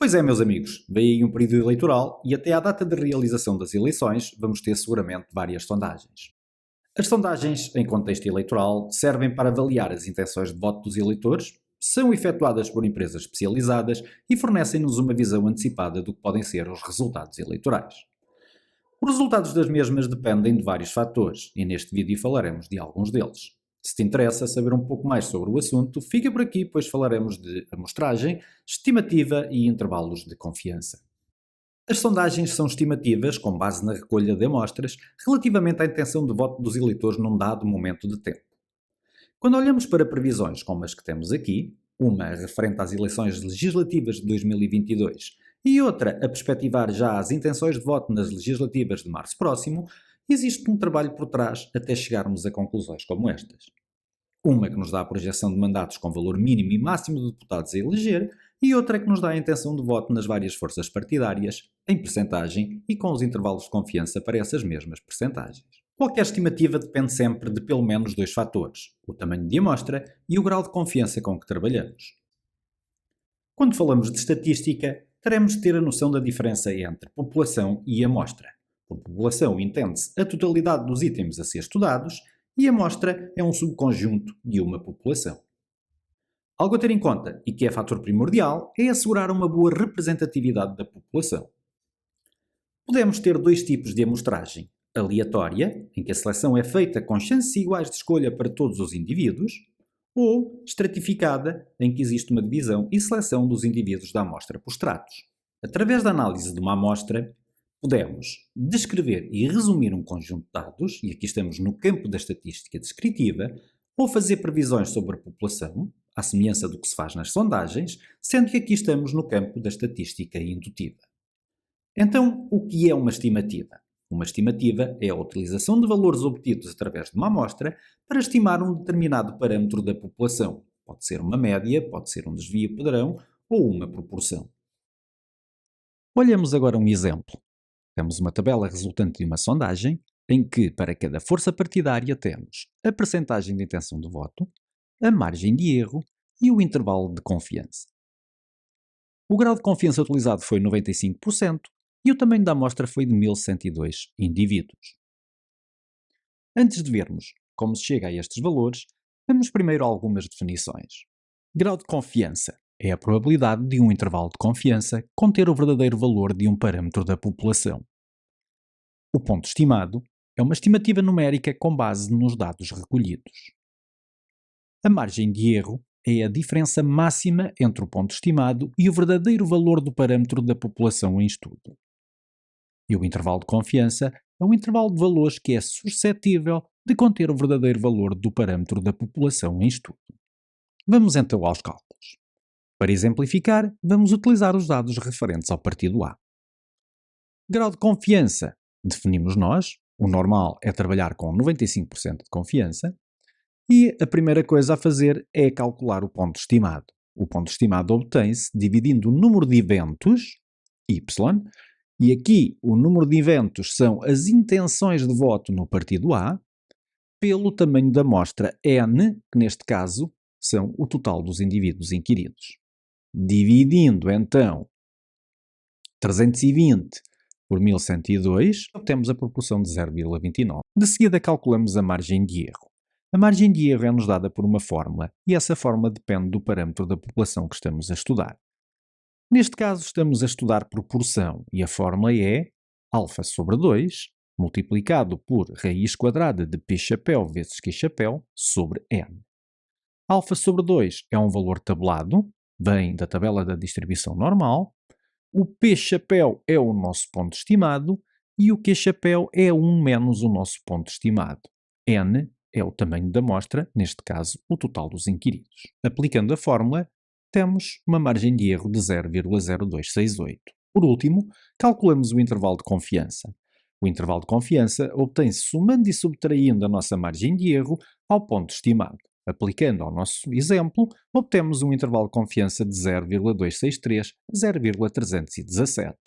Pois é, meus amigos, veio aí um período eleitoral e até à data de realização das eleições vamos ter seguramente várias sondagens. As sondagens, em contexto eleitoral, servem para avaliar as intenções de voto dos eleitores, são efetuadas por empresas especializadas e fornecem-nos uma visão antecipada do que podem ser os resultados eleitorais. Os resultados das mesmas dependem de vários fatores e neste vídeo falaremos de alguns deles. Se te interessa saber um pouco mais sobre o assunto, fica por aqui, pois falaremos de amostragem, estimativa e intervalos de confiança. As sondagens são estimativas com base na recolha de amostras relativamente à intenção de voto dos eleitores num dado momento de tempo. Quando olhamos para previsões como as que temos aqui, uma referente às eleições legislativas de 2022 e outra a perspectivar já as intenções de voto nas legislativas de março próximo, existe um trabalho por trás até chegarmos a conclusões como estas. Uma que nos dá a projeção de mandatos com valor mínimo e máximo de deputados a eleger e outra que nos dá a intenção de voto nas várias forças partidárias, em percentagem e com os intervalos de confiança para essas mesmas percentagens. Qualquer estimativa depende sempre de pelo menos dois fatores, o tamanho de amostra e o grau de confiança com que trabalhamos. Quando falamos de estatística, teremos de ter a noção da diferença entre população e amostra. Por população entende-se a totalidade dos itens a ser estudados e a amostra é um subconjunto de uma população. Algo a ter em conta, e que é fator primordial, é assegurar uma boa representatividade da população. Podemos ter dois tipos de amostragem: aleatória, em que a seleção é feita com chances iguais de escolha para todos os indivíduos, ou estratificada, em que existe uma divisão e seleção dos indivíduos da amostra por estratos. Através da análise de uma amostra, podemos descrever e resumir um conjunto de dados, e aqui estamos no campo da estatística descritiva, ou fazer previsões sobre a população, à semelhança do que se faz nas sondagens, sendo que aqui estamos no campo da estatística indutiva. Então, o que é uma estimativa? Uma estimativa é a utilização de valores obtidos através de uma amostra para estimar um determinado parâmetro da população. Pode ser uma média, pode ser um desvio padrão ou uma proporção. Olhemos agora um exemplo. Temos uma tabela resultante de uma sondagem em que, para cada força partidária, temos a percentagem de intenção de voto, a margem de erro e o intervalo de confiança. O grau de confiança utilizado foi 95% e o tamanho da amostra foi de 1102 indivíduos. Antes de vermos como se chega a estes valores, vemos primeiro algumas definições. Grau de confiança é a probabilidade de um intervalo de confiança conter o verdadeiro valor de um parâmetro da população. O ponto estimado é uma estimativa numérica com base nos dados recolhidos. A margem de erro é a diferença máxima entre o ponto estimado e o verdadeiro valor do parâmetro da população em estudo. E o intervalo de confiança é um intervalo de valores que é suscetível de conter o verdadeiro valor do parâmetro da população em estudo. Vamos então aos cálculos. Para exemplificar, vamos utilizar os dados referentes ao partido A. Grau de confiança definimos nós, o normal é trabalhar com 95% de confiança, e a primeira coisa a fazer é calcular o ponto estimado. O ponto estimado obtém-se dividindo o número de eventos, y, e aqui o número de eventos são as intenções de voto no partido A, pelo tamanho da amostra N, que neste caso são o total dos indivíduos inquiridos. Dividindo então 320 por 1102, obtemos a proporção de 0,29. De seguida calculamos a margem de erro. A margem de erro é-nos dada por uma fórmula, e essa fórmula depende do parâmetro da população que estamos a estudar. Neste caso estamos a estudar proporção, e a fórmula é α sobre 2, multiplicado por raiz quadrada de π chapéu vezes q chapéu sobre n. Α sobre 2 é um valor tabelado, vem da tabela da distribuição normal. O P chapéu é o nosso ponto estimado e o Q chapéu é 1 menos o nosso ponto estimado. N é o tamanho da amostra, neste caso, o total dos inquiridos. Aplicando a fórmula, temos uma margem de erro de 0,0268. Por último, calculamos o intervalo de confiança. O intervalo de confiança obtém-se somando e subtraindo a nossa margem de erro ao ponto estimado. Aplicando ao nosso exemplo, obtemos um intervalo de confiança de 0,263 a 0,317.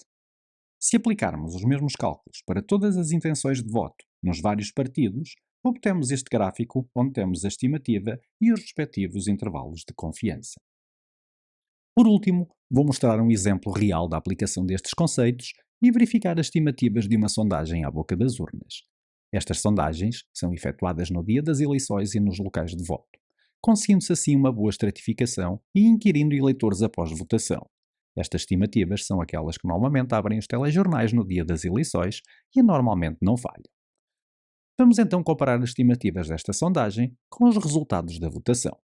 Se aplicarmos os mesmos cálculos para todas as intenções de voto nos vários partidos, obtemos este gráfico onde temos a estimativa e os respectivos intervalos de confiança. Por último, vou mostrar um exemplo real da aplicação destes conceitos e verificar as estimativas de uma sondagem à boca das urnas. Estas sondagens são efetuadas no dia das eleições e nos locais de voto, conseguindo-se assim uma boa estratificação e inquirindo eleitores após votação. Estas estimativas são aquelas que normalmente abrem os telejornais no dia das eleições e normalmente não falham. Vamos então comparar as estimativas desta sondagem com os resultados da votação.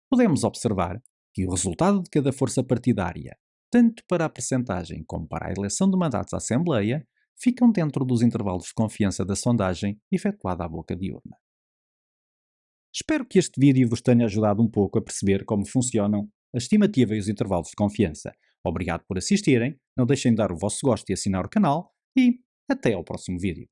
Podemos observar que o resultado de cada força partidária, tanto para a percentagem como para a eleição de mandatos à Assembleia, ficam dentro dos intervalos de confiança da sondagem efetuada à boca de urna. Espero que este vídeo vos tenha ajudado um pouco a perceber como funcionam a estimativa e os intervalos de confiança. Obrigado por assistirem, não deixem de dar o vosso gosto e assinar o canal e até ao próximo vídeo.